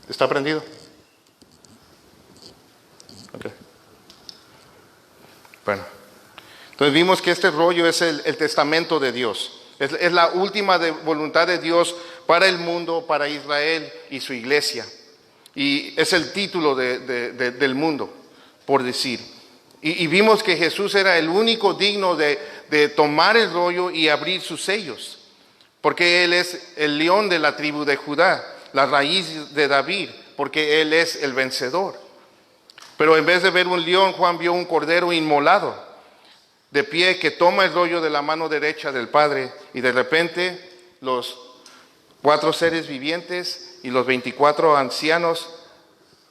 ¿Está prendido? Okay. Bueno, entonces vimos que este rollo es el testamento de Dios. Es la última voluntad de Dios para el mundo, para Israel y su iglesia. Y es el título del mundo, por decir. Y vimos que Jesús era el único digno de tomar el rollo y abrir sus sellos. Porque Él es el león de la tribu de Judá, la raíz de David, porque Él es el vencedor. Pero en vez de ver un león, Juan vio un cordero inmolado, de pie, que toma el rollo de la mano derecha del Padre. Y de repente los 4 seres vivientes y los 24 ancianos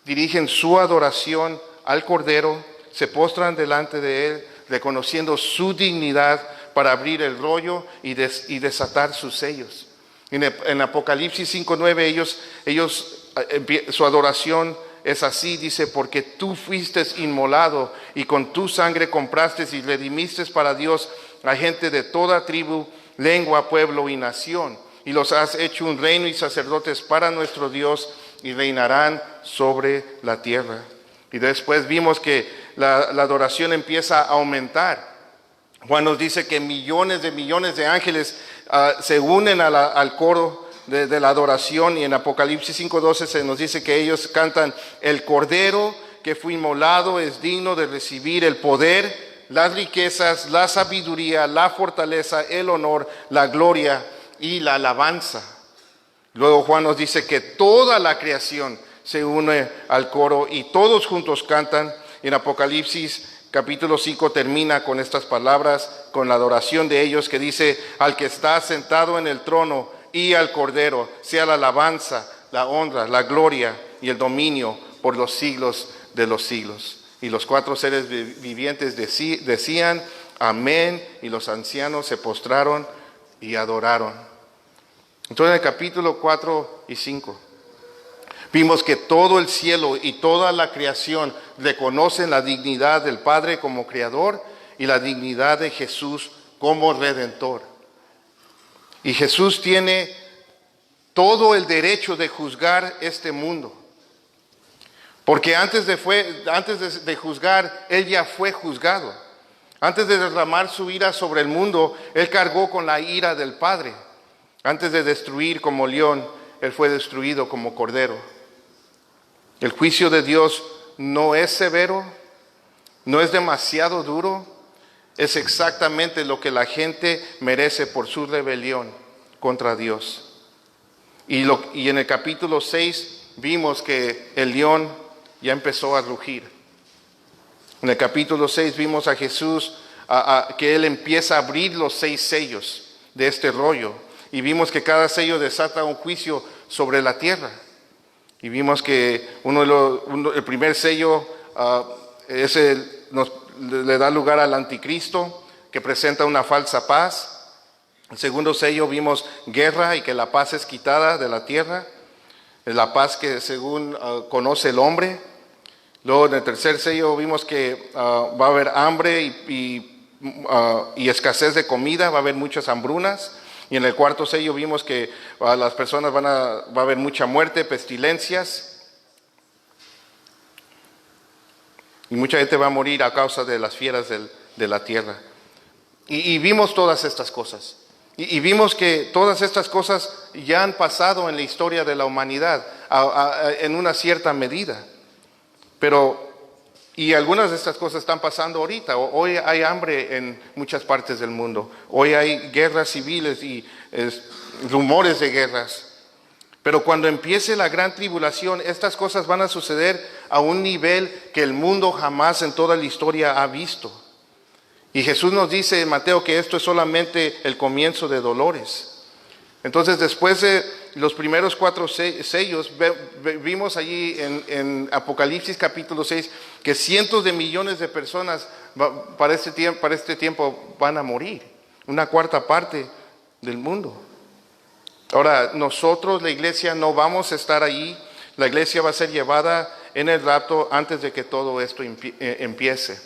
dirigen su adoración al cordero, se postran delante de él, reconociendo su dignidad para abrir el rollo y desatar sus sellos. En Apocalipsis 5:9 ellos su adoración es así, dice: porque tú fuiste inmolado y con tu sangre compraste y redimiste para Dios a gente de toda tribu, lengua, pueblo y nación, y los has hecho un reino y sacerdotes para nuestro Dios, y reinarán sobre la tierra. Y después vimos que la adoración empieza a aumentar. Juan nos dice que millones de ángeles se unen al coro de la adoración, y en Apocalipsis 5:12 se nos dice que ellos cantan: el cordero que fue inmolado es digno de recibir el poder, las riquezas, la sabiduría, la fortaleza, el honor, la gloria y la alabanza. Luego Juan nos dice que toda la creación se une al coro y todos juntos cantan. En Apocalipsis capítulo 5 termina con estas palabras, con la adoración de ellos, que dice: al que está sentado en el trono y al cordero sea la alabanza, la honra, la gloria y el dominio por los siglos de los siglos. Y los 4 seres vivientes decían: amén, y los ancianos se postraron y adoraron. Entonces en el capítulo 4 y 5 vimos que todo el cielo y toda la creación reconocen la dignidad del Padre como creador y la dignidad de Jesús como redentor. Y Jesús tiene todo el derecho de juzgar este mundo. Porque antes de juzgar, Él ya fue juzgado. Antes de derramar su ira sobre el mundo, Él cargó con la ira del Padre. Antes de destruir como león, Él fue destruido como cordero. El juicio de Dios no es severo, no es demasiado duro, es exactamente lo que la gente merece por su rebelión contra Dios. Y en el capítulo 6 vimos que el león ya empezó a rugir. En el capítulo 6 vimos a Jesús, que Él empieza a abrir los 6 sellos de este rollo. Y vimos que cada sello desata un juicio sobre la tierra. Y vimos que el primer sello le da lugar al anticristo, que presenta una falsa paz. El segundo sello vimos guerra y que la paz es quitada de la tierra. La paz que según conoce el hombre. Luego en el tercer sello vimos que va a haber hambre y escasez de comida, va a haber muchas hambrunas. Y en el cuarto sello vimos que las personas va a haber mucha muerte, pestilencias. Y mucha gente va a morir a causa de las fieras de la tierra. Y vimos todas estas cosas. Y vimos que todas estas cosas ya han pasado en la historia de la humanidad en una cierta medida. Y algunas de estas cosas están pasando ahorita. Hoy hay hambre en muchas partes del mundo. Hoy hay guerras civiles y rumores de guerras. Pero cuando empiece la gran tribulación, estas cosas van a suceder a un nivel que el mundo jamás en toda la historia ha visto. Y Jesús nos dice en Mateo que esto es solamente el comienzo de dolores. Entonces, después de los primeros 4 sellos, vimos allí en Apocalipsis capítulo 6 que cientos de millones de personas para este tiempo van a morir. Una cuarta parte del mundo. Ahora, nosotros, la iglesia, no vamos a estar allí. La iglesia va a ser llevada en el rapto antes de que todo esto empiece.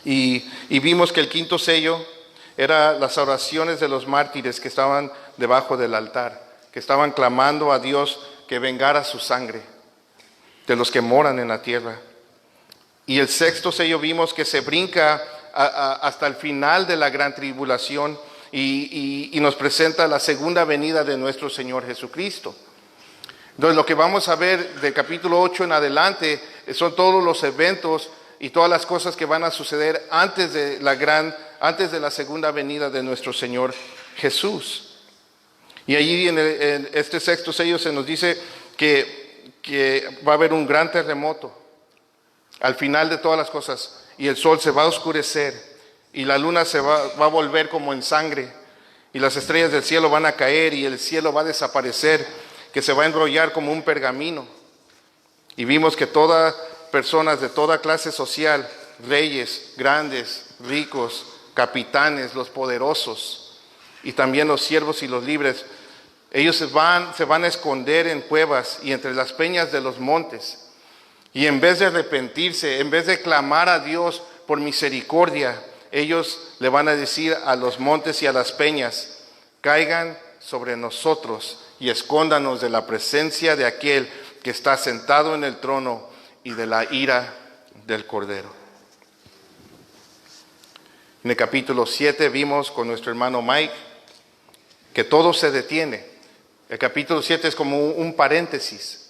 Y vimos que el quinto sello era las oraciones de los mártires que estaban debajo del altar, que estaban clamando a Dios que vengara su sangre de los que moran en la tierra. Y el sexto sello vimos que se brinca hasta el final de la gran tribulación y nos presenta la segunda venida de nuestro Señor Jesucristo. Entonces lo que vamos a ver del capítulo 8 en adelante son todos los eventos y todas las cosas que van a suceder antes de la segunda venida de nuestro Señor Jesús. Y allí en este sexto sello se nos dice que va a haber un gran terremoto al final de todas las cosas, y el sol se va a oscurecer y la luna se va a volver como en sangre, y las estrellas del cielo van a caer y el cielo va a desaparecer, que se va a enrollar como un pergamino. Y vimos que todas personas de toda clase social, reyes, grandes, ricos, capitanes, los poderosos y también los siervos y los libres, ellos se van a esconder en cuevas y entre las peñas de los montes. Y en vez de arrepentirse, en vez de clamar a Dios por misericordia, ellos le van a decir a los montes y a las peñas: caigan sobre nosotros y escóndanos de la presencia de aquel que está sentado en el trono y de la ira del Cordero. En el capítulo 7 vimos con nuestro hermano Mike que todo se detiene. El capítulo 7 es como un paréntesis.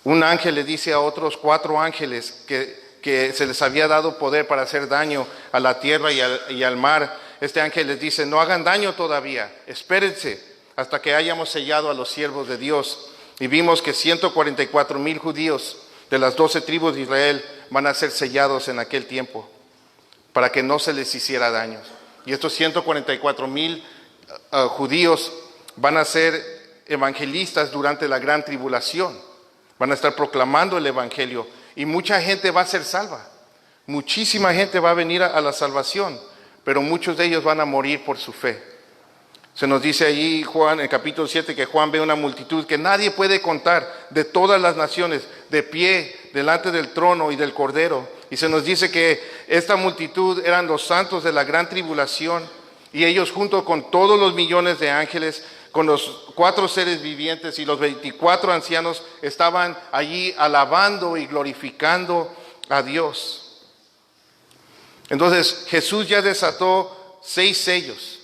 Un ángel le dice a otros 4 ángeles que se les había dado poder para hacer daño a la tierra y al mar. Este ángel les dice: no hagan daño todavía, espérense hasta que hayamos sellado a los siervos de Dios. Y vimos que 144,000 judíos de las 12 tribus de Israel van a ser sellados en aquel tiempo para que no se les hiciera daño. Y estos 144,000 judíos van a ser evangelistas durante la gran tribulación. Van a estar proclamando el evangelio y mucha gente va a ser salva. Muchísima gente va a venir a la salvación, pero muchos de ellos van a morir por su fe. Se nos dice allí Juan, en el capítulo 7, que Juan ve una multitud que nadie puede contar, de todas las naciones, de pie delante del trono y del Cordero. Y se nos dice que esta multitud eran los santos de la gran tribulación, y ellos junto con todos los millones de ángeles, con los 4 seres vivientes y los 24 ancianos, estaban allí alabando y glorificando a Dios. Entonces Jesús ya desató 6 sellos.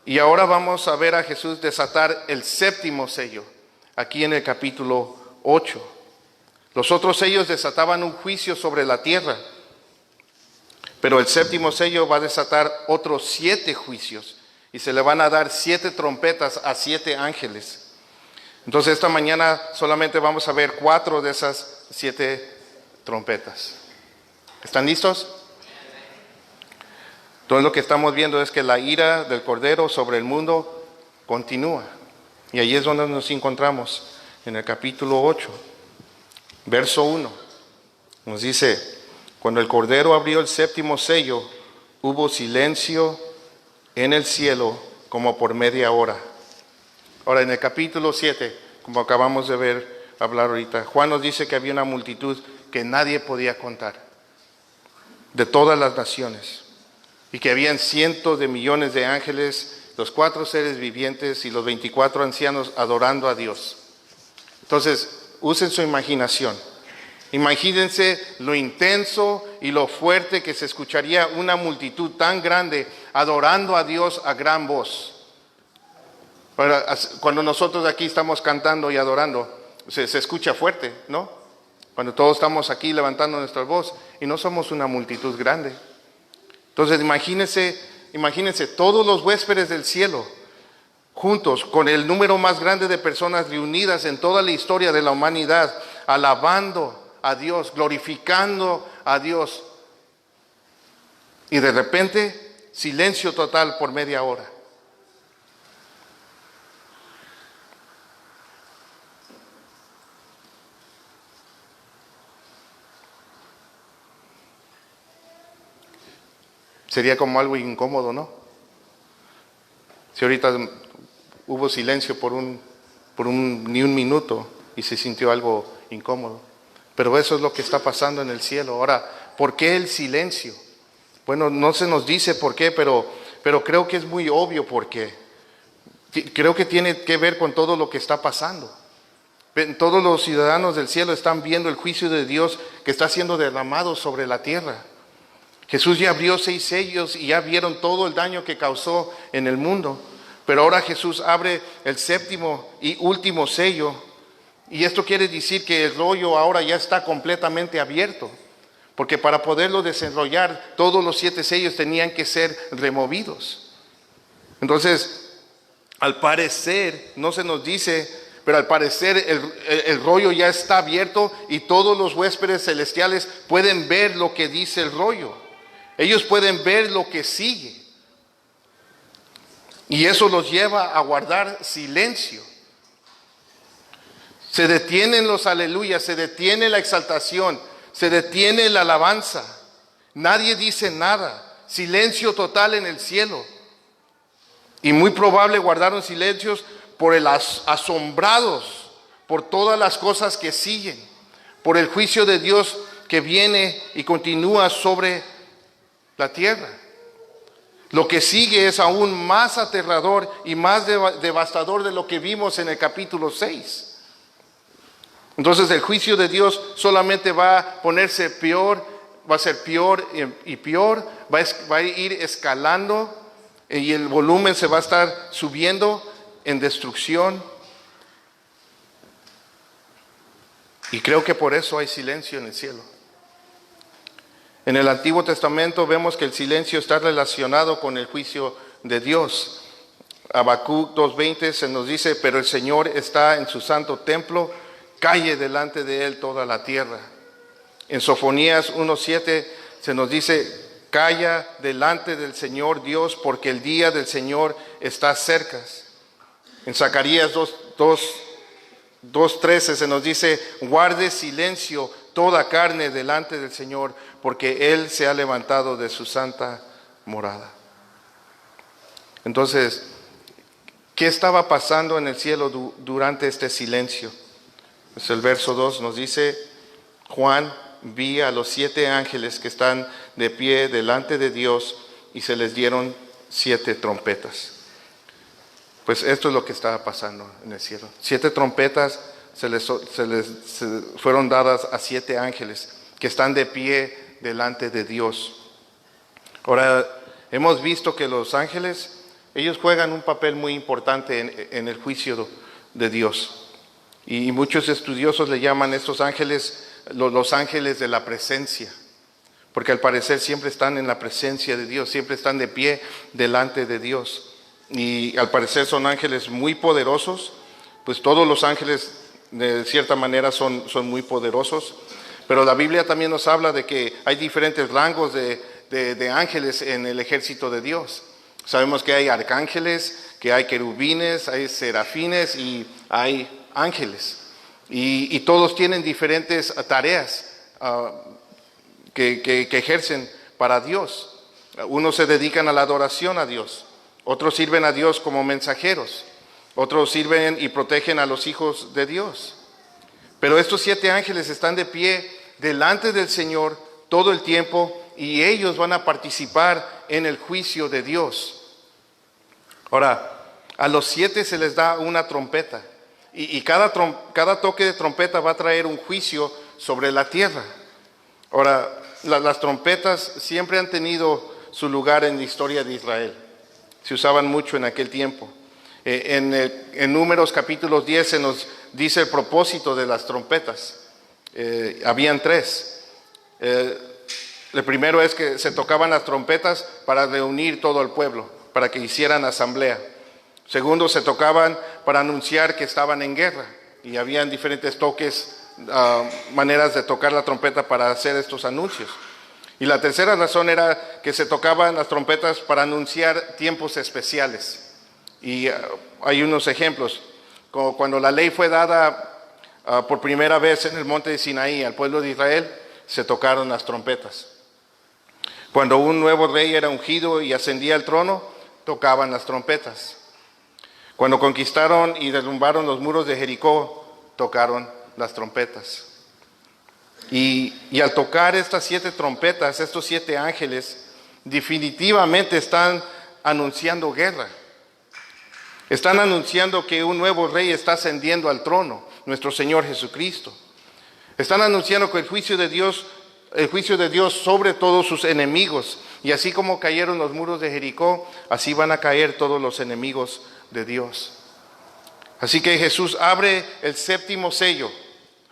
Y ahora vamos a ver a Jesús desatar el 7º sello, aquí en el capítulo 8. Los otros sellos desataban un juicio sobre la tierra, pero el 7º sello va a desatar otros 7 juicios, y se le van a dar 7 trompetas a 7 ángeles. Entonces esta mañana solamente vamos a ver 4 de esas 7 trompetas. ¿Están listos? Todo lo que estamos viendo es que la ira del Cordero sobre el mundo continúa. Y ahí es donde nos encontramos, en el capítulo 8, verso 1. Nos dice: cuando el Cordero abrió el 7º sello, hubo silencio en el cielo como por media hora. Ahora, en el capítulo 7, como acabamos de ver, hablar ahorita, Juan nos dice que había una multitud que nadie podía contar, de todas las naciones, y que habían cientos de millones de ángeles, los 4 seres vivientes y los 24 ancianos adorando a Dios. Entonces, usen su imaginación. Imagínense lo intenso y lo fuerte que se escucharía una multitud tan grande adorando a Dios a gran voz. Cuando nosotros aquí estamos cantando y adorando, se escucha fuerte, ¿no? Cuando todos estamos aquí levantando nuestra voz y no somos una multitud grande. Entonces imagínense todos los huéspedes del cielo juntos con el número más grande de personas reunidas en toda la historia de la humanidad, alabando a Dios, glorificando a Dios. Y de repente, silencio total por media hora. Sería como algo incómodo, ¿no? Si ahorita hubo silencio ni un minuto y se sintió algo incómodo. Pero eso es lo que está pasando en el cielo. Ahora, ¿por qué el silencio? Bueno, no se nos dice por qué, pero creo que es muy obvio por qué. Creo que tiene que ver con todo lo que está pasando. Todos los ciudadanos del cielo están viendo el juicio de Dios que está siendo derramado sobre la tierra. Jesús ya abrió 6 sellos y ya vieron todo el daño que causó en el mundo. Pero ahora Jesús abre el 7º y último sello. Y esto quiere decir que el rollo ahora ya está completamente abierto. Porque para poderlo desenrollar, todos los 7 sellos tenían que ser removidos. Entonces, al parecer, no se nos dice, pero al parecer el rollo ya está abierto y todos los huéspedes celestiales pueden ver lo que dice el rollo. Ellos pueden ver lo que sigue. Y eso los lleva a guardar silencio. Se detienen los aleluyas, se detiene la exaltación, se detiene la alabanza. Nadie dice nada. Silencio total en el cielo. Y muy probable guardaron silencios por el asombrados por todas las cosas que siguen, por el juicio de Dios que viene y continúa sobre la tierra. Lo que sigue es aún más aterrador y más devastador de lo que vimos en el capítulo 6. Entonces el juicio de Dios solamente va a ponerse peor, va a ser peor y peor, va a ir escalando y el volumen se va a estar subiendo en destrucción. Y creo que por eso hay silencio en el cielo. En el Antiguo Testamento vemos que el silencio está relacionado con el juicio de Dios. Habacuc 2:20 se nos dice, pero el Señor está en su santo templo, calle delante de él toda la tierra. En Sofonías 1:7 se nos dice, calla delante del Señor Dios, porque el día del Señor está cerca. En Zacarías 2:13 se nos dice, guarde silencio toda carne delante del Señor, porque Él se ha levantado de su santa morada. Entonces, ¿qué estaba pasando en el cielo durante este silencio? Pues el verso 2 nos dice, Juan vi a los 7 ángeles que están de pie delante de Dios y se les dieron 7 trompetas. Pues esto es lo que estaba pasando en el cielo. 7 trompetas se fueron dadas a 7 ángeles que están de pie delante de Dios. Ahora, hemos visto que los ángeles, ellos juegan un papel muy importante en el juicio de Dios. Y muchos estudiosos le llaman a estos ángeles los ángeles de la presencia, porque al parecer siempre están en la presencia de Dios, siempre están de pie delante de Dios. Y al parecer son ángeles muy poderosos, pues todos los ángeles de cierta manera son muy poderosos, pero la Biblia también nos habla de que hay diferentes rangos de ángeles en el ejército de Dios. Sabemos que hay arcángeles, que hay querubines, hay serafines y hay ángeles. Y todos tienen diferentes tareas que ejercen para Dios. Unos se dedican a la adoración a Dios, otros sirven a Dios como mensajeros, otros sirven y protegen a los hijos de Dios. Pero estos 7 ángeles están de pie delante del Señor todo el tiempo y ellos van a participar en el juicio de Dios. Ahora, a los 7 se les da una trompeta y cada toque de trompeta va a traer un juicio sobre la tierra. Ahora, las trompetas siempre han tenido su lugar en la historia de Israel. Se usaban mucho en aquel tiempo. En Números capítulo 10 se nos dice el propósito de las trompetas. Habían 3. El primero es que se tocaban las trompetas para reunir todo el pueblo, para que hicieran asamblea. Segundo, se tocaban para anunciar que estaban en guerra. Y habían diferentes toques, maneras de tocar la trompeta para hacer estos anuncios. Y la tercera razón era que se tocaban las trompetas para anunciar tiempos especiales. Y hay unos ejemplos, como cuando la ley fue dada por primera vez en el monte de Sinaí al pueblo de Israel, se tocaron las trompetas. Cuando un nuevo rey era ungido y ascendía al trono, tocaban las trompetas. Cuando conquistaron y derrumbaron los muros de Jericó, tocaron las trompetas. Y al tocar estas 7 trompetas, estos 7 ángeles definitivamente están anunciando guerra. Están anunciando que un nuevo rey está ascendiendo al trono, nuestro Señor Jesucristo. Están anunciando que el juicio de Dios sobre todos sus enemigos. Y así como cayeron los muros de Jericó, así van a caer todos los enemigos de Dios. Así que Jesús abre el séptimo sello.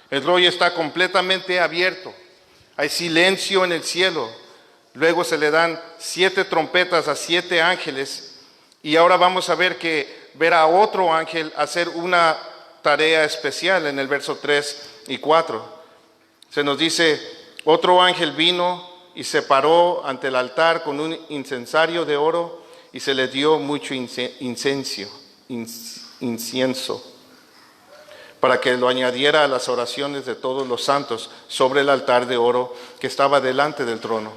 El rollo está completamente abierto. Hay silencio en el cielo. Luego se le dan 7 trompetas a 7 ángeles. Y ahora vamos a ver a otro ángel hacer una tarea especial en el verso 3 y 4. Se nos dice, otro ángel vino y se paró ante el altar con un incensario de oro y se le dio mucho incienso para que lo añadiera a las oraciones de todos los santos sobre el altar de oro que estaba delante del trono.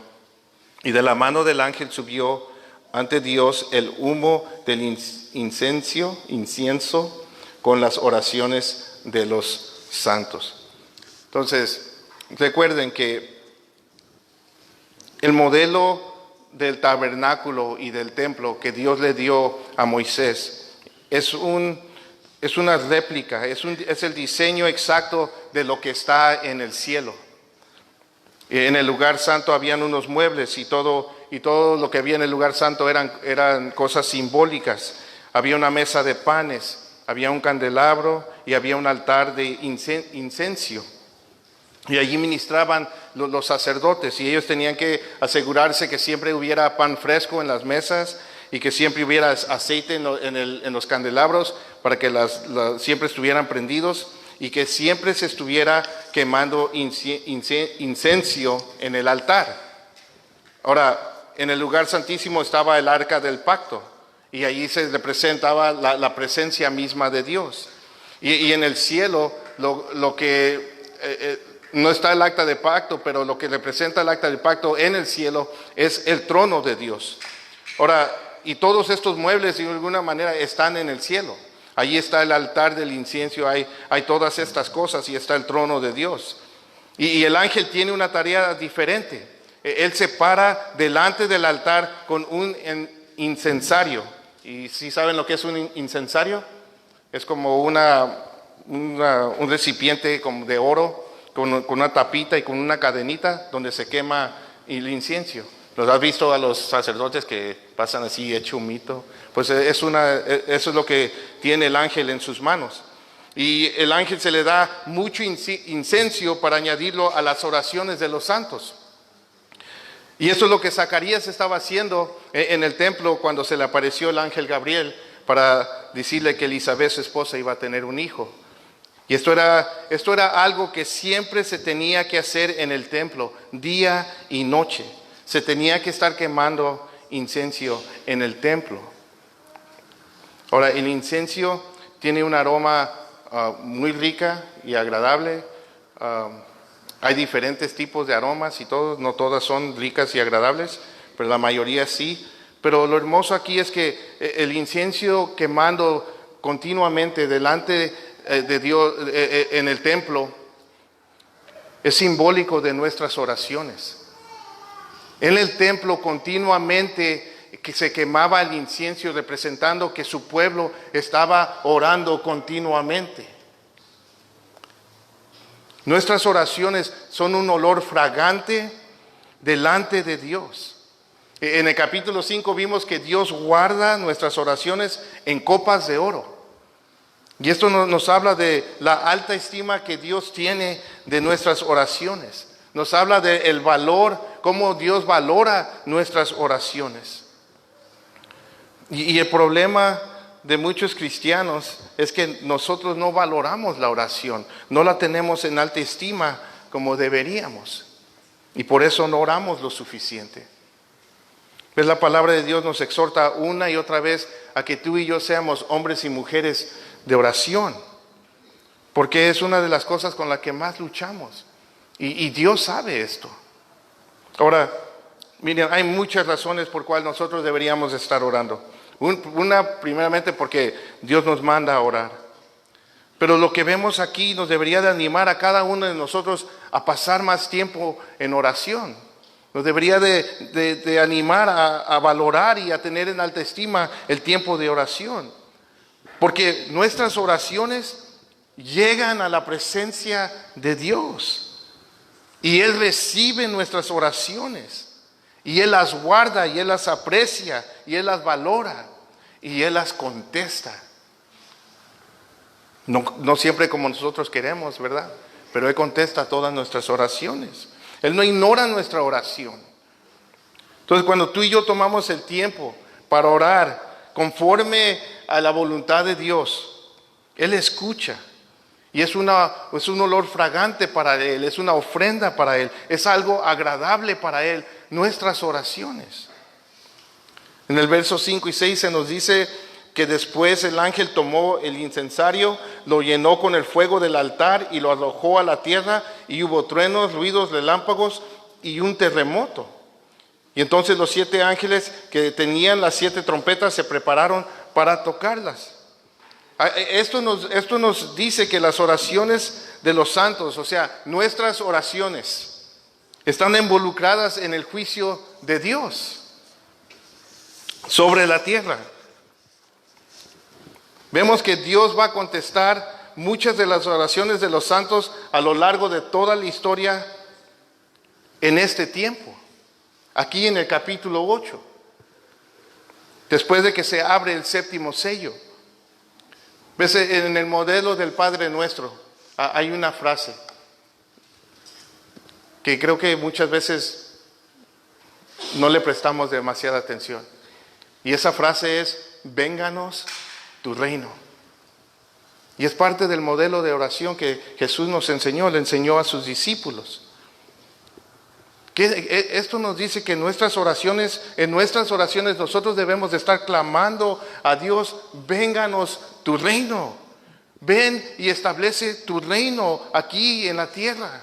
Y de la mano del ángel subió ante Dios el humo del incienso con las oraciones de los santos. Entonces, recuerden que el modelo del tabernáculo y del templo que Dios le dio a Moisés es una réplica, es el diseño exacto de lo que está en el cielo. En el lugar santo habían unos muebles y todo lo que había en el lugar santo eran cosas simbólicas. Había una mesa de panes, había un candelabro y había un altar de incienso. Y allí ministraban los sacerdotes y ellos tenían que asegurarse que siempre hubiera pan fresco en las mesas y que siempre hubiera aceite en los candelabros para que siempre estuvieran prendidos y que siempre se estuviera quemando incenso en el altar. Ahora, en el lugar santísimo estaba el arca del pacto y allí se representaba la presencia misma de Dios. Y en el cielo lo que... no está el acta de pacto, pero lo que representa el acta de pacto en el cielo es el trono de Dios. Ahora, y todos estos muebles de alguna manera están en el cielo. Allí está el altar del incienso, hay todas estas cosas y está el trono de Dios. Y el ángel tiene una tarea diferente. Él se para delante del altar con un incensario. ¿Y si saben lo que es un incensario? Es como un recipiente como de oro, con una tapita y con una cadenita donde se quema el incienso. ¿Los has visto a los sacerdotes que pasan así hecho humito? Pues eso es lo que tiene el ángel en sus manos. Y el ángel se le da mucho incienso para añadirlo a las oraciones de los santos. Y eso es lo que Zacarías estaba haciendo en el templo cuando se le apareció el ángel Gabriel para decirle que Elizabeth, su esposa, iba a tener un hijo. Y esto era algo que siempre se tenía que hacer en el templo, día y noche. Se tenía que estar quemando incienso en el templo. Ahora, el incienso tiene un aroma muy rica y agradable. Hay diferentes tipos de aromas y no todas son ricas y agradables, pero la mayoría sí. Pero lo hermoso aquí es que el incienso quemando continuamente delante de Dios en el templo es simbólico de nuestras oraciones. En el templo continuamente que se quemaba el incienso representando que su pueblo estaba orando continuamente. Nuestras oraciones son un olor fragante delante de Dios. En el capítulo 5 vimos que Dios guarda nuestras oraciones en copas de oro. Y esto nos habla de la alta estima que Dios tiene de nuestras oraciones. Nos habla del valor, cómo Dios valora nuestras oraciones. Y el problema de muchos cristianos es que nosotros no valoramos la oración, no la tenemos en alta estima como deberíamos. Y por eso no oramos lo suficiente. Pues la palabra de Dios nos exhorta una y otra vez a que tú y yo seamos hombres y mujeres de oración, porque es una de las cosas con las que más luchamos y Dios sabe esto. Ahora, miren, hay muchas razones por cuales nosotros deberíamos estar orando. Una, primeramente, porque Dios nos manda a orar, pero lo que vemos aquí nos debería de animar a cada uno de nosotros a pasar más tiempo en oración. Nos debería de animar a valorar y a tener en alta estima el tiempo de oración. Porque nuestras oraciones llegan a la presencia de Dios. Y Él recibe nuestras oraciones. Y Él las guarda, y Él las aprecia, y Él las valora, y Él las contesta. No siempre como nosotros queremos, ¿verdad? Pero Él contesta todas nuestras oraciones. Él no ignora nuestra oración. Entonces, cuando tú y yo tomamos el tiempo para orar conforme a la voluntad de Dios, Él escucha. Y es un olor fragante para Él, es una ofrenda para Él, es algo agradable para Él, nuestras oraciones. En el verso 5 y 6 se nos dice que después el ángel tomó el incensario, lo llenó con el fuego del altar y lo arrojó a la tierra, y hubo truenos, ruidos, relámpagos y un terremoto. Y entonces los 7 ángeles que tenían las 7 trompetas se prepararon para tocarlas. Esto nos dice que las oraciones de los santos, o sea, nuestras oraciones, están involucradas en el juicio de Dios sobre la tierra. Vemos que Dios va a contestar muchas de las oraciones de los santos a lo largo de toda la historia en este tiempo. Aquí en el capítulo 8, después de que se abre el 7º sello. ¿Ves? En el modelo del Padre Nuestro hay una frase que creo que muchas veces no le prestamos demasiada atención. Y esa frase es: vénganos tu reino. Y es parte del modelo de oración que Jesús nos enseñó, le enseñó a sus discípulos. Esto nos dice que en nuestras oraciones nosotros debemos de estar clamando a Dios: vénganos tu reino. Ven y establece tu reino aquí en la tierra.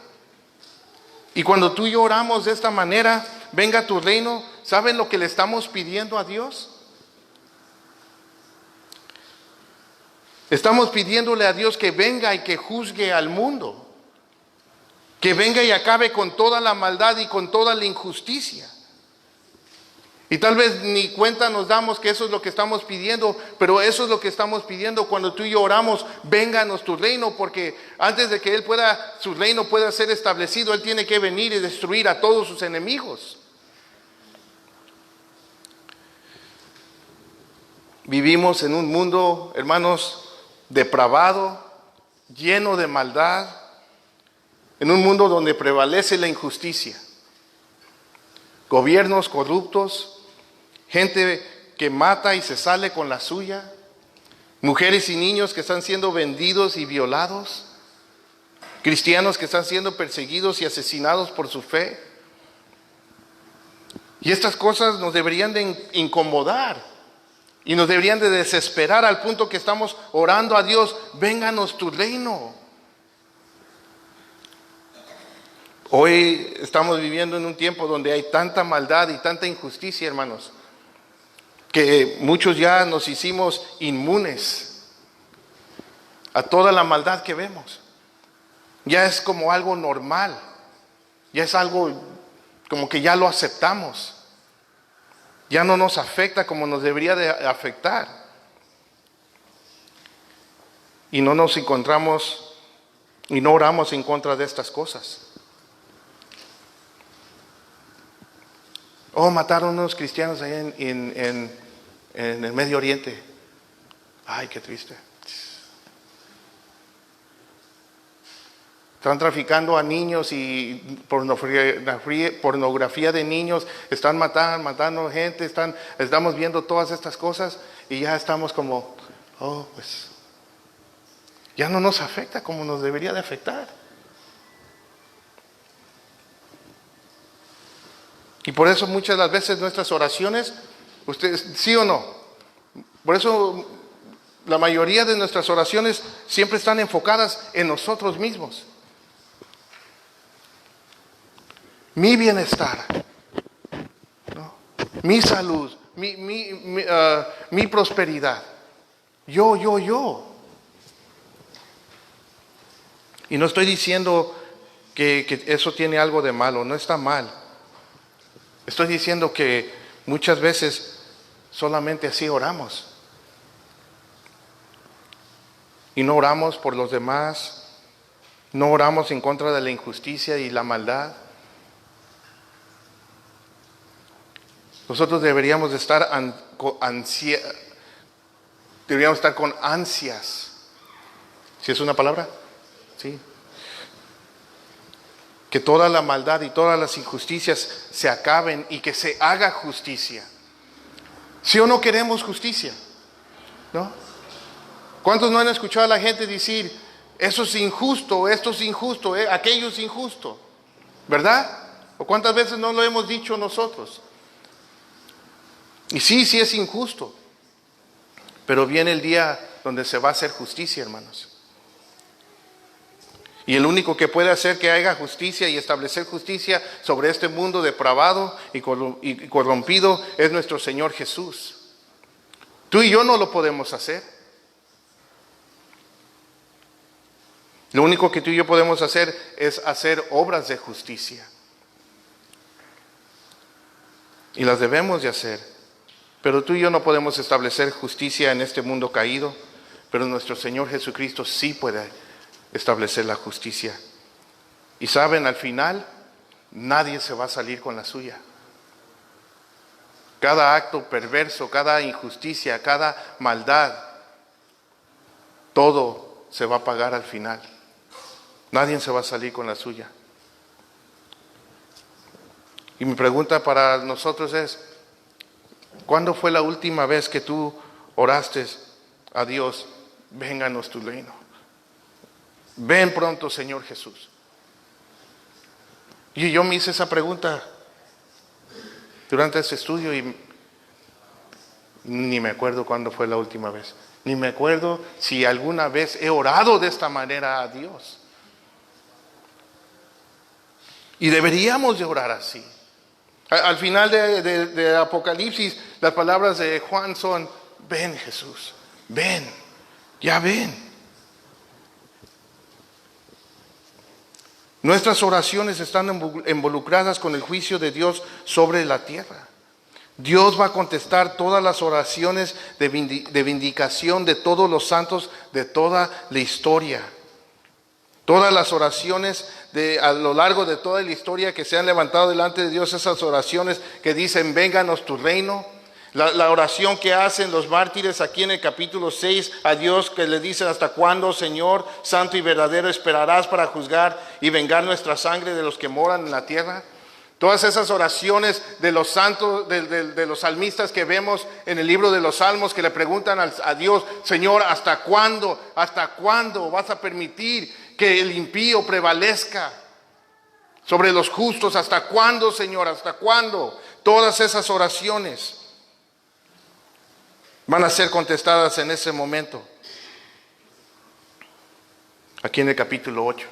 Y cuando tú y yo oramos de esta manera, venga tu reino, ¿saben lo que le estamos pidiendo a Dios? Estamos pidiéndole a Dios que venga y que juzgue al mundo. Que venga y acabe con toda la maldad y con toda la injusticia. Y tal vez ni cuenta nos damos que eso es lo que estamos pidiendo, pero eso es lo que estamos pidiendo cuando tú y yo oramos: vénganos tu reino, porque antes de que su reino pueda ser establecido, Él tiene que venir y destruir a todos sus enemigos. Vivimos en un mundo, hermanos, depravado, lleno de maldad, en un mundo donde prevalece la injusticia, gobiernos corruptos, gente que mata y se sale con la suya, mujeres y niños que están siendo vendidos y violados, cristianos que están siendo perseguidos y asesinados por su fe. Y estas cosas nos deberían de incomodar y nos deberían de desesperar al punto que estamos orando a Dios: vénganos tu reino. Hoy estamos viviendo en un tiempo donde hay tanta maldad y tanta injusticia, hermanos, que muchos ya nos hicimos inmunes a toda la maldad que vemos. Ya es como algo normal, ya es algo como que ya lo aceptamos, ya no nos afecta como nos debería de afectar. Y no nos encontramos y no oramos en contra de estas cosas. Mataron unos cristianos allá en el Medio Oriente. Ay, qué triste. Están traficando a niños y pornografía de niños. Están matando gente. Estamos viendo todas estas cosas y ya estamos como, pues ya no nos afecta como nos debería de afectar. Y por eso muchas de las veces nuestras oraciones, ustedes, ¿sí o no? Por eso la mayoría de nuestras oraciones siempre están enfocadas en nosotros mismos. Mi bienestar, ¿no? Mi salud, mi prosperidad. Yo. Y no estoy diciendo que eso tiene algo de malo, no está mal. Estoy diciendo que muchas veces solamente así oramos. y no oramos por los demás, no oramos en contra de la injusticia y la maldad. Nosotros deberíamos estar con ansias. ¿Sí es una palabra? Sí. Que toda la maldad y todas las injusticias se acaben y que se haga justicia. ¿Sí o no queremos justicia? ¿No? ¿Cuántos no han escuchado a la gente decir, eso es injusto, esto es injusto, aquello es injusto? ¿Verdad? ¿O cuántas veces no lo hemos dicho nosotros? Y sí es injusto. Pero viene el día donde se va a hacer justicia, hermanos. Y el único que puede hacer que haya justicia y establecer justicia sobre este mundo depravado y corrompido es nuestro Señor Jesús. Tú y yo no lo podemos hacer. Lo único que tú y yo podemos hacer es hacer obras de justicia. Y las debemos de hacer. Pero tú y yo no podemos establecer justicia en este mundo caído, pero nuestro Señor Jesucristo sí puede establecer la justicia. Y saben, al final, nadie se va a salir con la suya. Cada acto perverso, cada injusticia, cada maldad, todo se va a pagar al final. Nadie se va a salir con la suya. Y mi pregunta para nosotros es, ¿cuándo fue la última vez que tú oraste a Dios, vénganos tu reino? Ven pronto, Señor Jesús. Y yo me hice esa pregunta durante este estudio y ni me acuerdo cuándo fue la última vez. Ni me acuerdo si alguna vez he orado de esta manera a Dios. Y deberíamos de orar así. Al final de Apocalipsis, las palabras de Juan son, ven Jesús, ven, ya ven. Nuestras oraciones están involucradas con el juicio de Dios sobre la tierra. Dios va a contestar todas las oraciones de vindicación de todos los santos de toda la historia. Todas las oraciones a lo largo de toda la historia que se han levantado delante de Dios, esas oraciones que dicen, vénganos tu reino. La oración que hacen los mártires aquí en el capítulo 6 a Dios, que le dicen, ¿hasta cuándo, Señor, santo y verdadero, esperarás para juzgar y vengar nuestra sangre de los que moran en la tierra? Todas esas oraciones de los santos, de los salmistas que vemos en el libro de los Salmos, que le preguntan a Dios, Señor, ¿hasta cuándo vas a permitir que el impío prevalezca sobre los justos? ¿Hasta cuándo, Señor? ¿Hasta cuándo? Todas esas oraciones van a ser contestadas en ese momento. Aquí en el capítulo 8.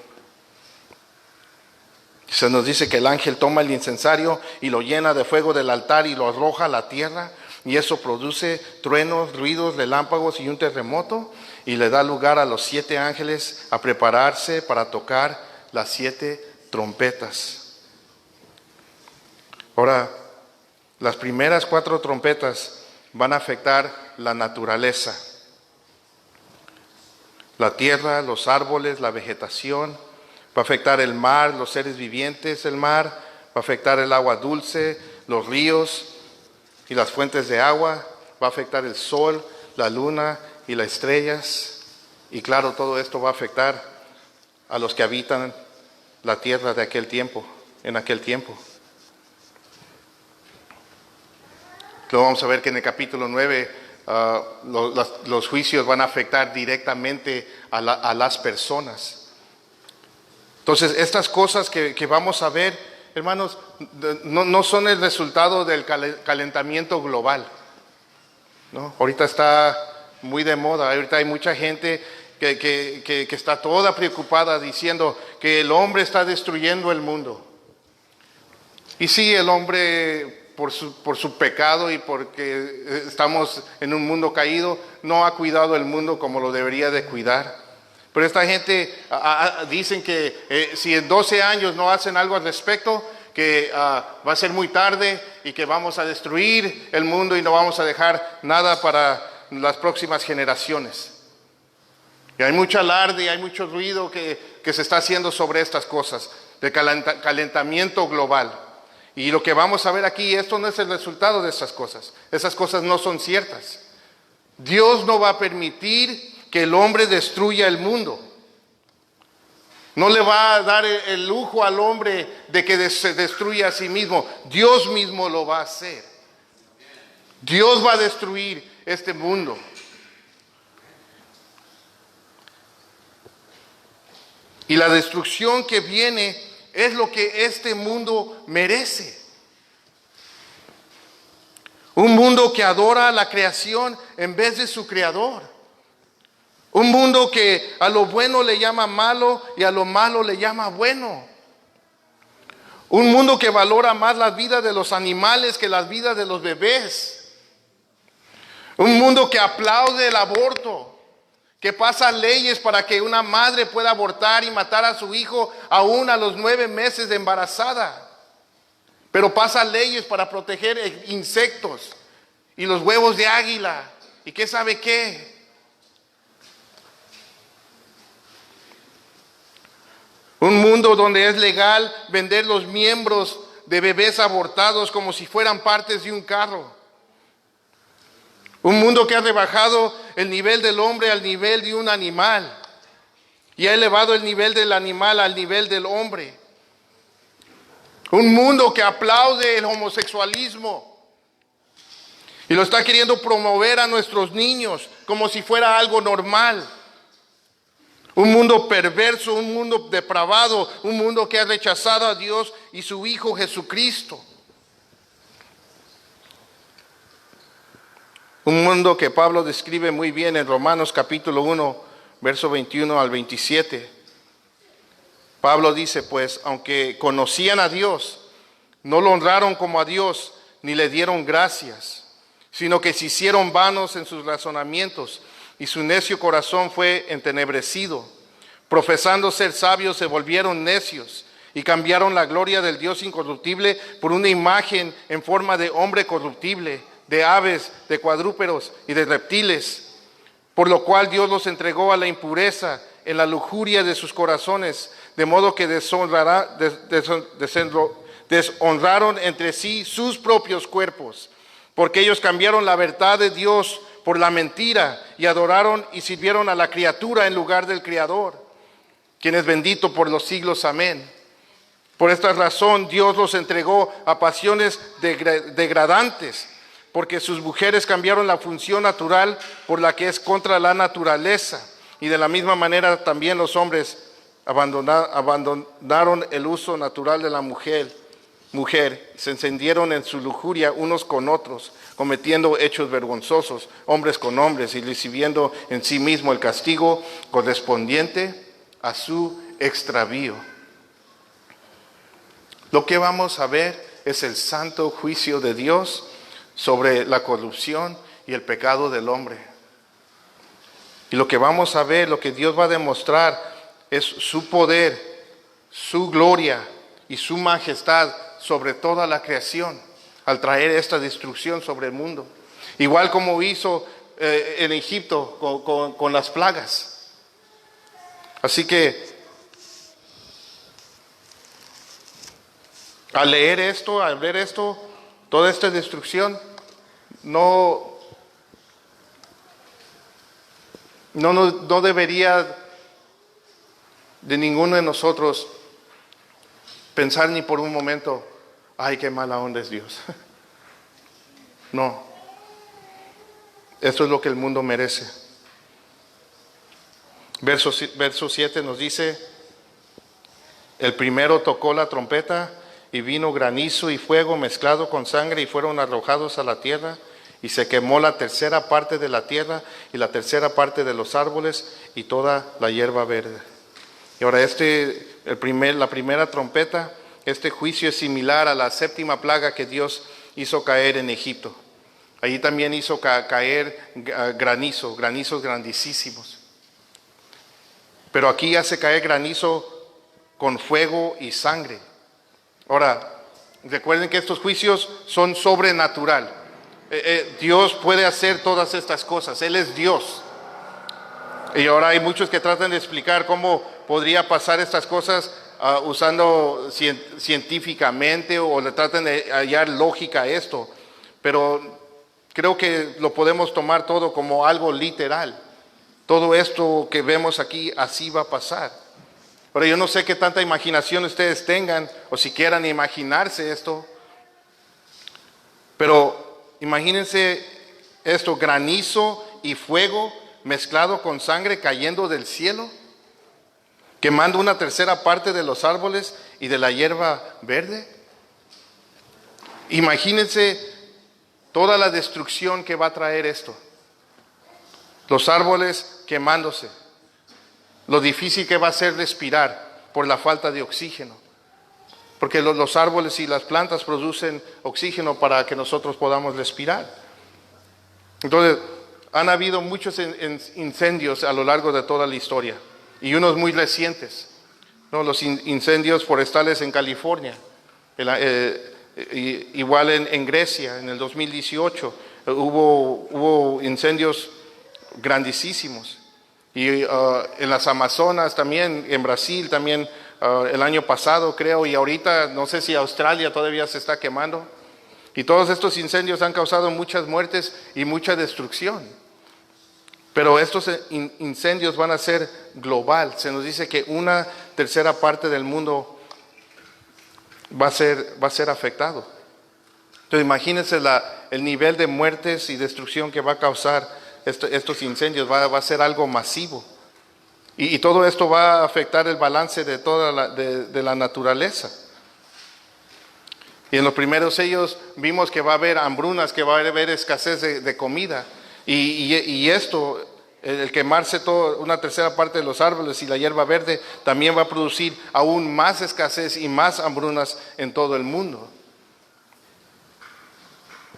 Se nos dice que el ángel toma el incensario y lo llena de fuego del altar y lo arroja a la tierra. Y eso produce truenos, ruidos, relámpagos y un terremoto. Y le da lugar a los 7 ángeles a prepararse para tocar las 7 trompetas. Ahora, las primeras 4 trompetas van a afectar la naturaleza, la tierra, los árboles, la vegetación. Va a afectar el mar, los seres vivientes del mar. Va a afectar el agua dulce, los ríos y las fuentes de agua. Va a afectar el sol, la luna y las estrellas. Y claro, todo esto va a afectar a los que habitan la tierra de aquel tiempo, en aquel tiempo. Luego vamos a ver que en el capítulo 9 los juicios van a afectar directamente a las personas. Entonces, estas cosas que vamos a ver, hermanos, no son el resultado del calentamiento global, ¿no? Ahorita está muy de moda, ahorita hay mucha gente que está toda preocupada diciendo que el hombre está destruyendo el mundo. Y sí, el hombre, por su pecado y porque estamos en un mundo caído, no ha cuidado el mundo como lo debería de cuidar. Pero esta gente dicen que si en 12 años no hacen algo al respecto, que va a ser muy tarde y que vamos a destruir el mundo y no vamos a dejar nada para las próximas generaciones. Y hay mucho alarde y hay mucho ruido que se está haciendo sobre estas cosas, de calentamiento global. Y lo que vamos a ver aquí, esto no es el resultado de esas cosas. Esas cosas no son ciertas. Dios no va a permitir que el hombre destruya el mundo. No le va a dar el lujo al hombre de que se destruya a sí mismo. Dios mismo lo va a hacer. Dios va a destruir este mundo. Y la destrucción que viene es lo que este mundo merece. Un mundo que adora a la creación en vez de su creador. Un mundo que a lo bueno le llama malo y a lo malo le llama bueno. Un mundo que valora más la vida de los animales que las vidas de los bebés. Un mundo que aplaude el aborto, que pasa leyes para que una madre pueda abortar y matar a su hijo aún a los 9 meses de embarazada. Pero pasa leyes para proteger insectos y los huevos de águila y qué sabe qué. Un mundo donde es legal vender los miembros de bebés abortados como si fueran partes de un carro. Un mundo que ha rebajado el nivel del hombre al nivel de un animal y ha elevado el nivel del animal al nivel del hombre. Un mundo que aplaude el homosexualismo y lo está queriendo promover a nuestros niños como si fuera algo normal. Un mundo perverso, un mundo depravado, un mundo que ha rechazado a Dios y su Hijo Jesucristo. Un mundo que Pablo describe muy bien en Romanos capítulo 1, verso 21 al 27. Pablo dice, pues, aunque conocían a Dios, no lo honraron como a Dios, ni le dieron gracias, sino que se hicieron vanos en sus razonamientos, y su necio corazón fue entenebrecido. Profesando ser sabios, se volvieron necios, y cambiaron la gloria del Dios incorruptible por una imagen en forma de hombre corruptible, de aves, de cuadrúpedos y de reptiles, por lo cual Dios los entregó a la impureza en la lujuria de sus corazones, de modo que deshonraron entre sí sus propios cuerpos, porque ellos cambiaron la verdad de Dios por la mentira y adoraron y sirvieron a la criatura en lugar del Creador, quien es bendito por los siglos. Amén. Por esta razón Dios los entregó a pasiones degradantes, porque sus mujeres cambiaron la función natural por la que es contra la naturaleza. Y de la misma manera también los hombres abandonaron el uso natural de la mujer, se encendieron en su lujuria unos con otros, cometiendo hechos vergonzosos, hombres con hombres, y recibiendo en sí mismo el castigo correspondiente a su extravío. Lo que vamos a ver es el santo juicio de Dios sobre la corrupción y el pecado del hombre. Y lo que vamos a ver, lo que Dios va a demostrar es su poder, su gloria y su majestad sobre toda la creación al traer esta destrucción sobre el mundo. Igual como hizo en Egipto con las plagas. Así que al leer esto, al ver esto, toda esta destrucción no debería de ninguno de nosotros pensar ni por un momento, ay, qué mala onda es Dios. No, esto es lo que el mundo merece. Verso 7 nos dice, el primero tocó la trompeta y vino granizo y fuego mezclado con sangre y fueron arrojados a la tierra y se quemó la tercera parte de la tierra y la tercera parte de los árboles y toda la hierba verde. Y ahora la primera trompeta, este juicio es similar a la séptima plaga que Dios hizo caer en Egipto. Allí también hizo caer granizos grandísimos. Pero aquí hace caer granizo con fuego y sangre. Ahora, recuerden que estos juicios son sobrenatural. Dios puede hacer todas estas cosas. Él es Dios. Y ahora hay muchos que tratan de explicar cómo podría pasar estas cosas usando científicamente, o le tratan de hallar lógica a esto. Pero creo que lo podemos tomar todo como algo literal. Todo esto que vemos aquí, así va a pasar. Pero yo no sé qué tanta imaginación ustedes tengan, o si quieran imaginarse esto. Pero imagínense esto: granizo y fuego mezclado con sangre cayendo del cielo, quemando una tercera parte de los árboles y de la hierba verde. Imagínense toda la destrucción que va a traer esto. Los árboles quemándose, lo difícil que va a ser respirar por la falta de oxígeno, porque los árboles y las plantas producen oxígeno para que nosotros podamos respirar. Entonces, han habido muchos incendios a lo largo de toda la historia, y unos muy recientes, ¿no? Los incendios forestales en California, igual en Grecia en el 2018 hubo incendios grandísimos, y en las Amazonas también, en Brasil también, el año pasado creo, y ahorita no sé si Australia todavía se está quemando. Y todos estos incendios han causado muchas muertes y mucha destrucción. Pero estos incendios van a ser global. Se nos dice que una tercera parte del mundo va a ser afectado. Entonces imagínense el nivel de muertes y destrucción que va a causar estos incendios. Va a ser algo masivo. Y todo esto va a afectar el balance de toda de la naturaleza. Y en los primeros sellos vimos que va a haber hambrunas, que va a haber escasez de comida. Y esto, el quemarse una tercera parte de los árboles y la hierba verde, también va a producir aún más escasez y más hambrunas en todo el mundo.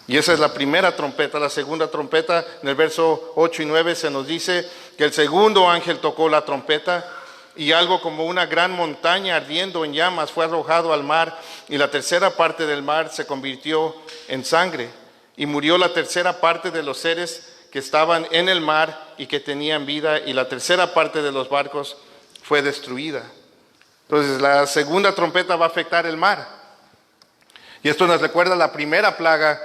Y esa es la primera trompeta. La segunda trompeta, en el verso 8 y 9, se nos dice que el segundo ángel tocó la trompeta, y algo como una gran montaña ardiendo en llamas fue arrojado al mar, y la tercera parte del mar se convirtió en sangre, y murió la tercera parte de los seres que estaban en el mar y que tenían vida, y la tercera parte de los barcos fue destruida. Entonces la segunda trompeta va a afectar el mar. Y esto nos recuerda la primera plaga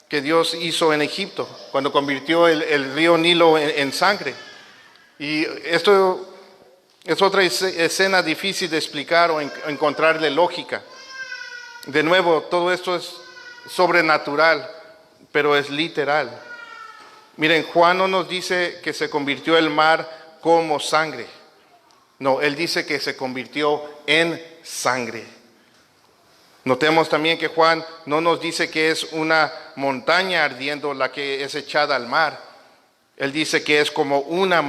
que Dios hizo en Egipto, cuando convirtió el río Nilo en sangre. Y esto es otra escena difícil de explicar o encontrarle lógica. De nuevo, todo esto es sobrenatural, pero es literal. Miren, Juan no nos dice que se convirtió el mar como sangre. No, él dice que se convirtió en sangre. Notemos también que Juan no nos dice que es una montaña ardiendo la que es echada al mar. Él dice que es como una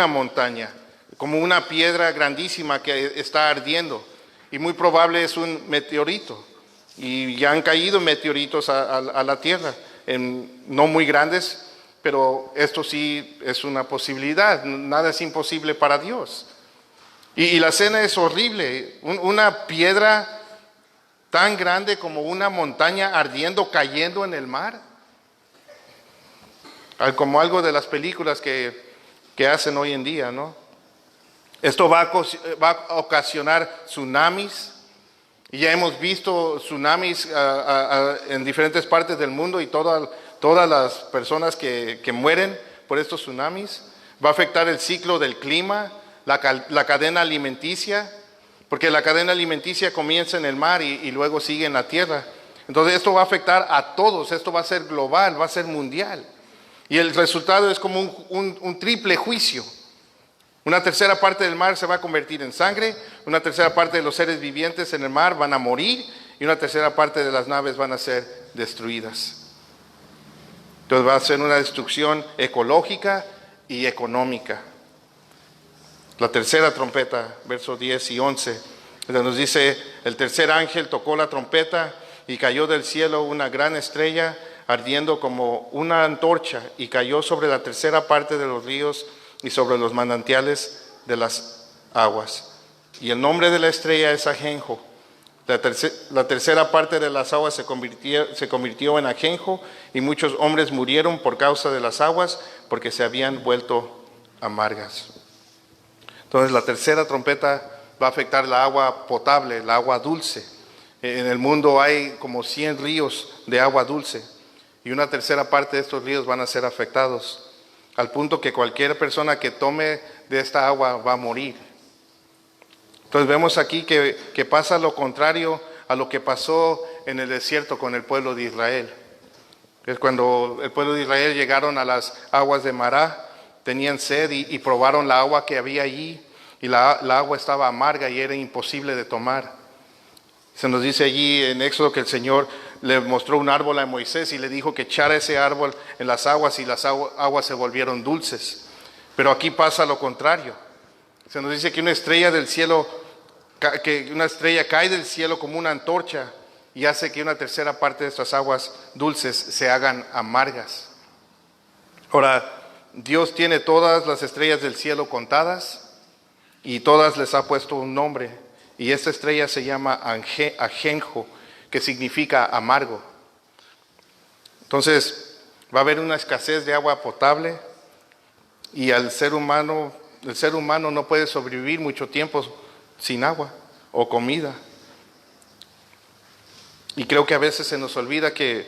montaña, como una piedra grandísima que está ardiendo, y muy probable es un meteorito, y ya han caído meteoritos a la tierra, no muy grandes, pero esto sí es una posibilidad. Nada es imposible para Dios. Y la escena es horrible, una piedra tan grande como una montaña ardiendo, cayendo en el mar, como algo de las películas que hacen hoy en día, ¿no? Esto va a ocasionar tsunamis, y ya hemos visto tsunamis en diferentes partes del mundo, y todas las personas que mueren por estos tsunamis. Va a afectar el ciclo del clima, la cadena alimenticia, porque la cadena alimenticia comienza en el mar y luego sigue en la tierra. Entonces esto va a afectar a todos, esto va a ser global, va a ser mundial. Y el resultado es como un triple juicio. Una tercera parte del mar se va a convertir en sangre, una tercera parte de los seres vivientes en el mar van a morir, y una tercera parte de las naves van a ser destruidas. Entonces va a ser una destrucción ecológica y económica. La tercera trompeta, versos 10 y 11, nos dice: el tercer ángel tocó la trompeta, y cayó del cielo una gran estrella ardiendo como una antorcha, y cayó sobre la tercera parte de los ríos y sobre los manantiales de las aguas. Y el nombre de la estrella es Ajenjo. La tercera parte de las aguas se convirtió en ajenjo, y muchos hombres murieron por causa de las aguas, porque se habían vuelto amargas. Entonces la tercera trompeta va a afectar la agua potable, el agua dulce. En el mundo hay como 100 ríos de agua dulce y una tercera parte de estos ríos van a ser afectados, al punto que cualquier persona que tome de esta agua va a morir. Entonces vemos aquí que pasa lo contrario a lo que pasó en el desierto con el pueblo de Israel. Es cuando el pueblo de Israel llegaron a las aguas de Mará, tenían sed y probaron la agua que había allí, y la agua estaba amarga y era imposible de tomar. Se nos dice allí en Éxodo que el Señor le mostró un árbol a Moisés y le dijo que echara ese árbol en las aguas y las aguas se volvieron dulces. Pero aquí pasa lo contrario. Se nos dice que una estrella del cielo, que una estrella cae del cielo como una antorcha y hace que una tercera parte de estas aguas dulces se hagan amargas. Ahora, Dios tiene todas las estrellas del cielo contadas y todas les ha puesto un nombre. Y esta estrella se llama Ajenjo, que significa amargo. Entonces, va a haber una escasez de agua potable y el ser humano no puede sobrevivir mucho tiempo sin agua o comida. Y creo que a veces se nos olvida que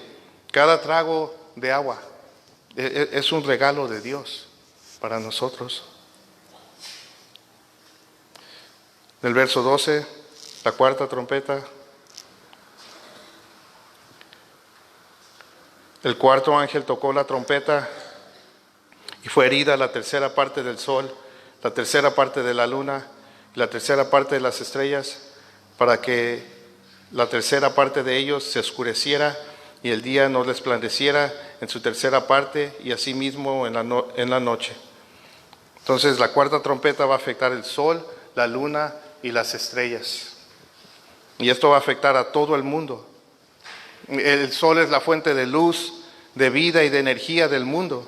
cada trago de agua es un regalo de Dios para nosotros. En el verso 12, la cuarta trompeta. El cuarto ángel tocó la trompeta y fue herida la tercera parte del sol, la tercera parte de la luna y la tercera parte de las estrellas, para que la tercera parte de ellos se oscureciera y el día no resplandeciera en su tercera parte y asimismo en la noche. Entonces la cuarta trompeta va a afectar el sol, la luna y las estrellas. Y esto va a afectar a todo el mundo. El sol es la fuente de luz, de vida y de energía del mundo.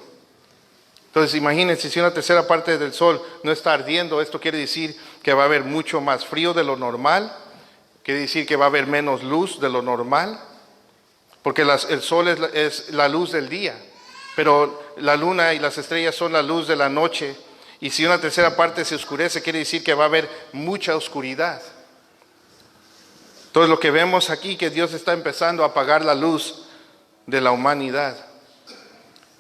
Entonces imagínense, si una tercera parte del sol no está ardiendo, esto quiere decir que va a haber mucho más frío de lo normal, quiere decir que va a haber menos luz de lo normal, porque el sol es la luz del día, pero la luna y las estrellas son la luz de la noche. Y si una tercera parte se oscurece, quiere decir que va a haber mucha oscuridad. Entonces lo que vemos aquí, que Dios está empezando a apagar la luz de la humanidad.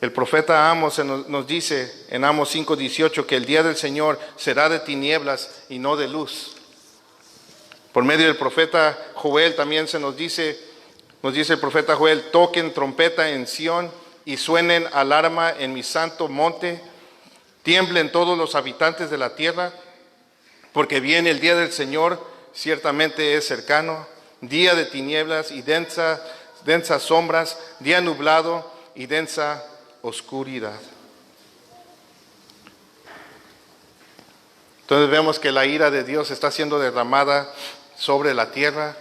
El profeta Amos nos dice en Amos 5:18 que el día del Señor será de tinieblas y no de luz. Por medio del profeta Joel también nos dice el profeta Joel: toquen trompeta en Sión y suenen alarma en mi santo monte. Tiemblen todos los habitantes de la tierra, porque viene el día del Señor, ciertamente es cercano, día de tinieblas y densas sombras, día nublado y densa oscuridad. Entonces vemos que la ira de Dios está siendo derramada sobre la tierra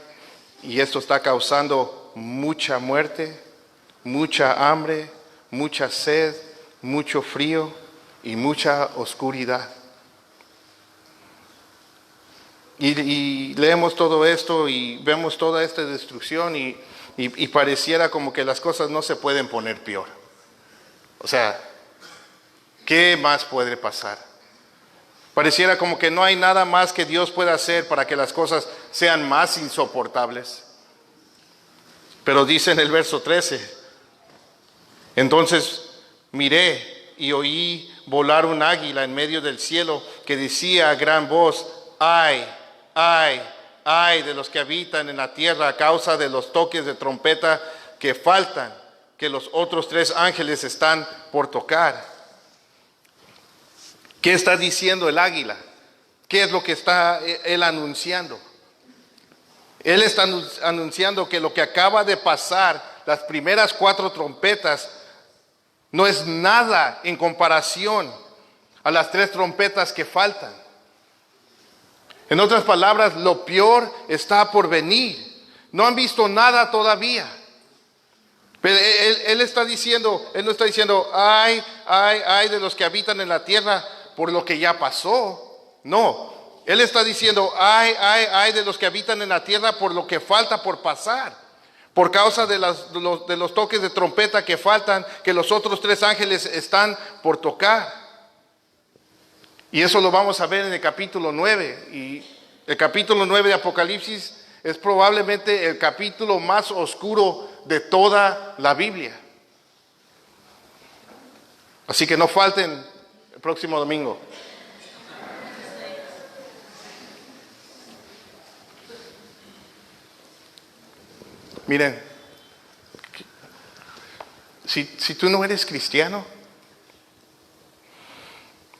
y esto está causando mucha muerte, mucha hambre, mucha sed, mucho frío y mucha oscuridad. Y leemos todo esto y vemos toda esta destrucción y pareciera como que las cosas no se pueden poner peor. O sea, ¿qué más puede pasar? Pareciera como que no hay nada más que Dios pueda hacer para que las cosas sean más insoportables. Pero dice en el verso 13, entonces miré y oí volar un águila en medio del cielo que decía a gran voz: ay, ay, ay de los que habitan en la tierra a causa de los toques de trompeta que faltan, que los otros 3 ángeles están por tocar. ¿Qué está diciendo el águila? ¿Qué es lo que está él anunciando? Él está anunciando que lo que acaba de pasar, las primeras 4 trompetas, no es nada en comparación a las 3 trompetas que faltan. En otras palabras, lo peor está por venir. No han visto nada todavía. Pero él no está diciendo, ay, ay, ay de los que habitan en la tierra por lo que ya pasó. No, él está diciendo, ay, ay, ay de los que habitan en la tierra por lo que falta por pasar. Por causa de los toques de trompeta que faltan, que los otros 3 ángeles están por tocar. Y eso lo vamos a ver en el capítulo 9. Y el capítulo 9 de Apocalipsis es probablemente el capítulo más oscuro de toda la Biblia. Así que no falten el próximo domingo. Miren, si tú no eres cristiano,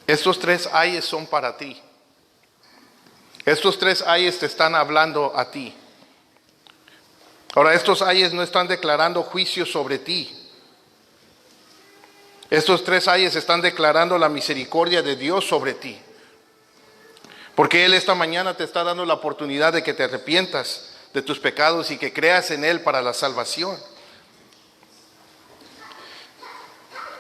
estos 3 ayes son para ti. Estos 3 ayes te están hablando a ti. Ahora, estos ayes no están declarando juicio sobre ti. Estos 3 ayes están declarando la misericordia de Dios sobre ti. Porque Él esta mañana te está dando la oportunidad de que te arrepientas de tus pecados y que creas en Él para la salvación.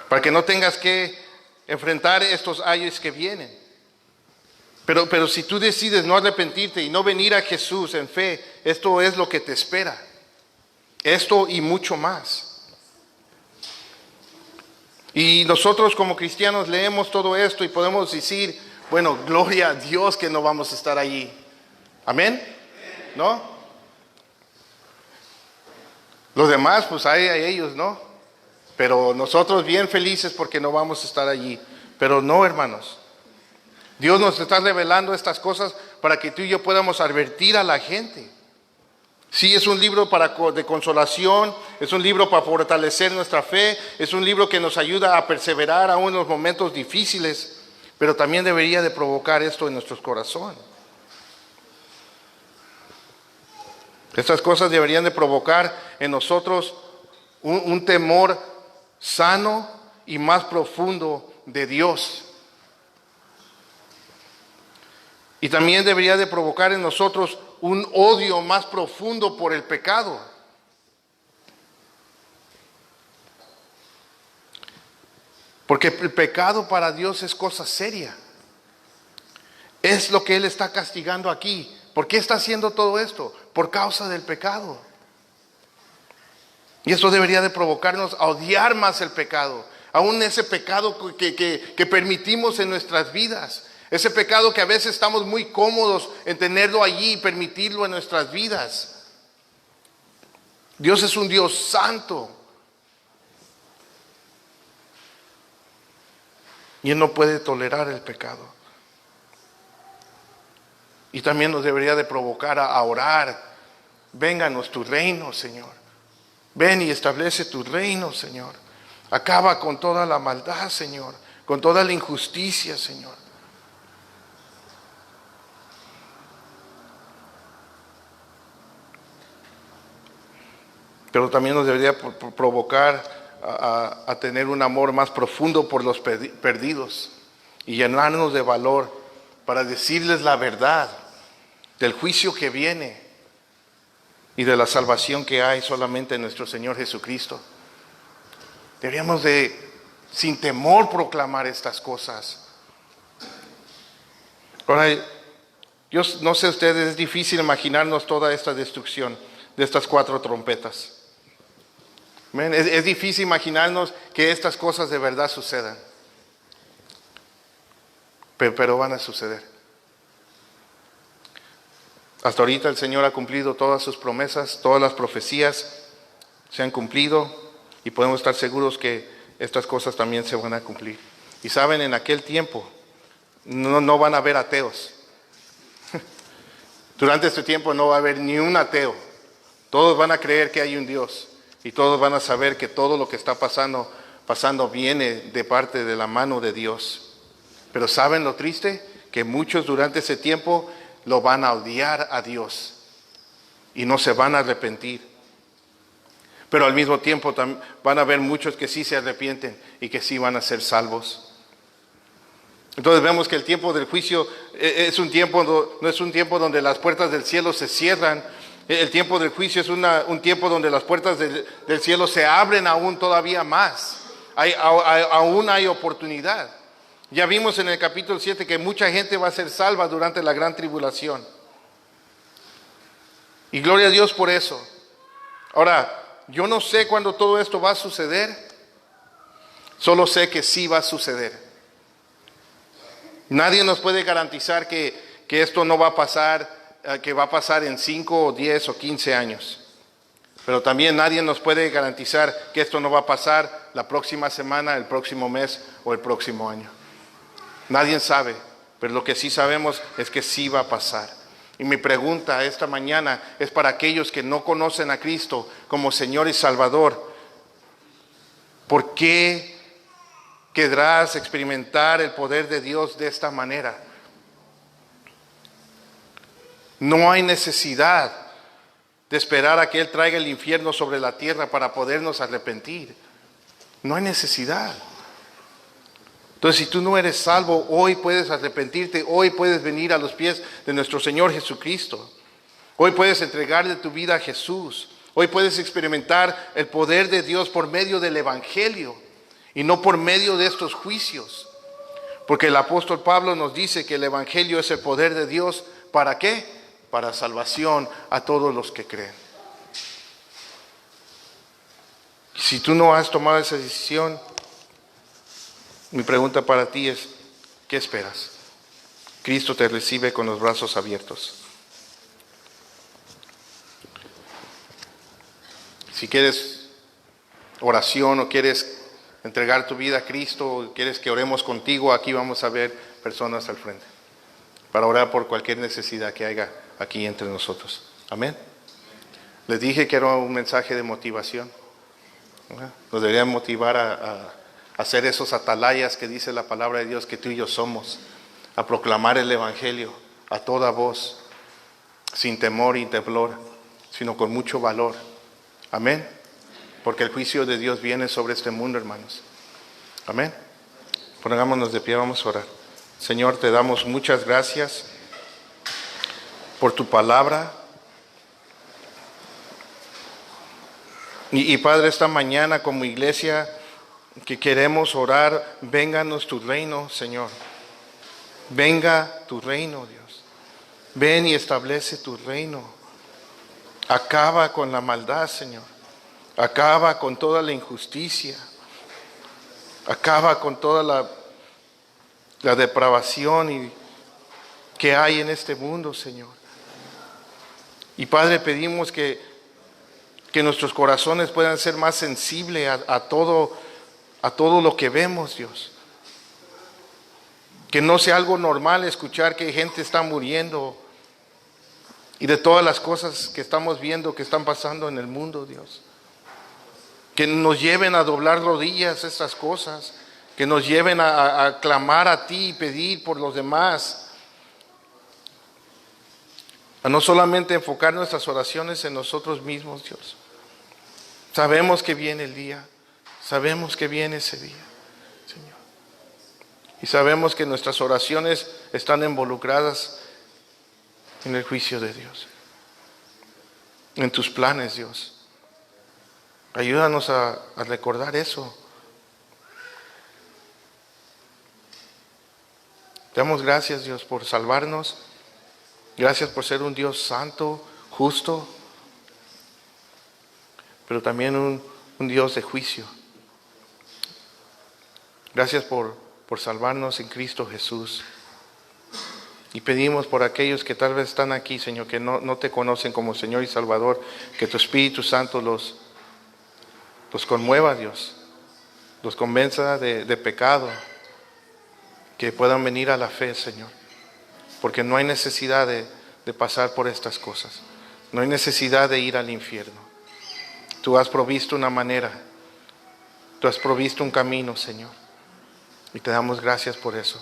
Para que no tengas que enfrentar estos ayes que vienen. Pero si tú decides no arrepentirte y no venir a Jesús en fe, esto es lo que te espera. Esto y mucho más. Y nosotros como cristianos leemos todo esto y podemos decir, bueno, gloria a Dios que no vamos a estar allí. ¿Amén? ¿No? Los demás, pues hay ellos, ¿no? Pero nosotros bien felices porque no vamos a estar allí. Pero no, hermanos. Dios nos está revelando estas cosas para que tú y yo podamos advertir a la gente. Sí, es un libro de consolación, es un libro para fortalecer nuestra fe, es un libro que nos ayuda a perseverar aún en los momentos difíciles, pero también debería de provocar esto en nuestros corazones. Estas cosas deberían de provocar en nosotros un temor sano y más profundo de Dios. Y también debería de provocar en nosotros un odio más profundo por el pecado. Porque el pecado para Dios es cosa seria. Es lo que Él está castigando aquí. ¿Por qué está haciendo todo esto? Por causa del pecado. Y eso debería de provocarnos a odiar más el pecado. Aún ese pecado que permitimos en nuestras vidas. Ese pecado que a veces estamos muy cómodos en tenerlo allí y permitirlo en nuestras vidas. Dios es un Dios santo. Y Él no puede tolerar el pecado. Y también nos debería de provocar a orar. Vénganos tu reino, Señor. Ven y establece tu reino, Señor. Acaba con toda la maldad, Señor. Con toda la injusticia, Señor. Pero también nos debería provocar a tener un amor más profundo por los perdidos y llenarnos de valor para decirles la verdad del juicio que viene y de la salvación que hay solamente en nuestro Señor Jesucristo. Deberíamos de, sin temor, proclamar estas cosas. Ahora, yo no sé ustedes, es difícil imaginarnos toda esta destrucción de estas 4 trompetas. Es difícil imaginarnos que estas cosas de verdad sucedan. Pero van a suceder. Hasta ahorita el Señor ha cumplido todas sus promesas, todas las profecías se han cumplido y podemos estar seguros que estas cosas también se van a cumplir. Y saben, en aquel tiempo no van a haber ateos. Durante este tiempo no va a haber ni un ateo. Todos van a creer que hay un Dios. Y todos van a saber que todo lo que está pasando viene de parte de la mano de Dios. Pero ¿saben lo triste? Que muchos durante ese tiempo lo van a odiar a Dios. Y no se van a arrepentir. Pero al mismo tiempo van a haber muchos que sí se arrepienten y que sí van a ser salvos. Entonces vemos que el tiempo del juicio es un tiempo, no es un tiempo donde las puertas del cielo se cierran. El tiempo del juicio es un tiempo donde las puertas del cielo se abren aún todavía más. Aún hay oportunidad. Ya vimos en el capítulo 7 que mucha gente va a ser salva durante la gran tribulación. Y gloria a Dios por eso. Ahora, yo no sé cuándo todo esto va a suceder. Solo sé que sí va a suceder. Nadie nos puede garantizar que esto no va a pasar, que va a pasar en 5 o 10 o 15 años. Pero también nadie nos puede garantizar que esto no va a pasar la próxima semana, el próximo mes o el próximo año. Nadie sabe, pero lo que sí sabemos es que sí va a pasar. Y mi pregunta esta mañana es para aquellos que no conocen a Cristo como Señor y Salvador. ¿Por qué querrás experimentar el poder de Dios de esta manera? No hay necesidad de esperar a que Él traiga el infierno sobre la tierra para podernos arrepentir. No hay necesidad. Entonces, si tú no eres salvo, hoy puedes arrepentirte, hoy puedes venir a los pies de nuestro Señor Jesucristo. Hoy puedes entregarle tu vida a Jesús. Hoy puedes experimentar el poder de Dios por medio del Evangelio y no por medio de estos juicios. Porque el apóstol Pablo nos dice que el Evangelio es el poder de Dios. ¿Para qué? Para salvación a todos los que creen. Si tú no has tomado esa decisión, mi pregunta para ti es, ¿qué esperas? Cristo te recibe con los brazos abiertos. Si quieres oración o quieres entregar tu vida a Cristo, o quieres que oremos contigo, aquí vamos a ver personas al frente para orar por cualquier necesidad que haya aquí entre nosotros. Amén. Les dije que era un mensaje de motivación. Nos debería motivar a hacer esos atalayas que dice la palabra de Dios que tú y yo somos, a proclamar el Evangelio a toda voz, sin temor y temblor, sino con mucho valor. Amén. Porque el juicio de Dios viene sobre este mundo, hermanos. Amén. Pongámonos de pie, vamos a orar. Señor, te damos muchas gracias por tu palabra. Y Padre, esta mañana como iglesia que queremos orar, vénganos tu reino, Señor. Venga tu reino, Dios. Ven y establece tu reino. Acaba con la maldad, Señor. Acaba con toda la injusticia. Acaba con toda la depravación que hay en este mundo, Señor. Y Padre, pedimos que nuestros corazones puedan ser más sensibles a todo lo que vemos, Dios. Que no sea algo normal escuchar que gente está muriendo y de todas las cosas que estamos viendo que están pasando en el mundo, Dios. Que nos lleven a doblar rodillas estas cosas, que nos lleven a clamar a ti y pedir por los demás. A no solamente enfocar nuestras oraciones en nosotros mismos, Dios. Sabemos que viene el día, sabemos que viene ese día, Señor. Y sabemos que nuestras oraciones están involucradas en el juicio de Dios, en tus planes, Dios. Ayúdanos a recordar eso. Te damos gracias, Dios, por salvarnos. Gracias por ser un Dios santo, justo, pero también un Dios de juicio. Gracias por salvarnos en Cristo Jesús. Y pedimos por aquellos que tal vez están aquí, Señor, que no te conocen como Señor y Salvador, que tu Espíritu Santo los conmueva, Dios, los convenza de pecado, que puedan venir a la fe, Señor, porque no hay necesidad de pasar por estas cosas, no hay necesidad de ir al infierno. Tú has provisto una manera, tú has provisto un camino, Señor, y te damos gracias por eso.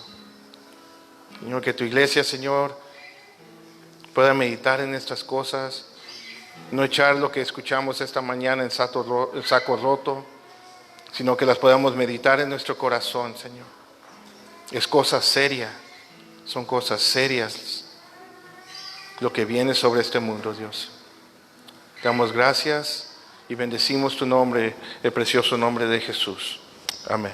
Señor, que tu iglesia, Señor, pueda meditar en estas cosas, no echar lo que escuchamos esta mañana en saco roto, sino que las podamos meditar en nuestro corazón, Señor. Es cosa seria, son cosas serias lo que viene sobre este mundo, Dios. Te damos gracias y bendecimos tu nombre, el precioso nombre de Jesús. Amén.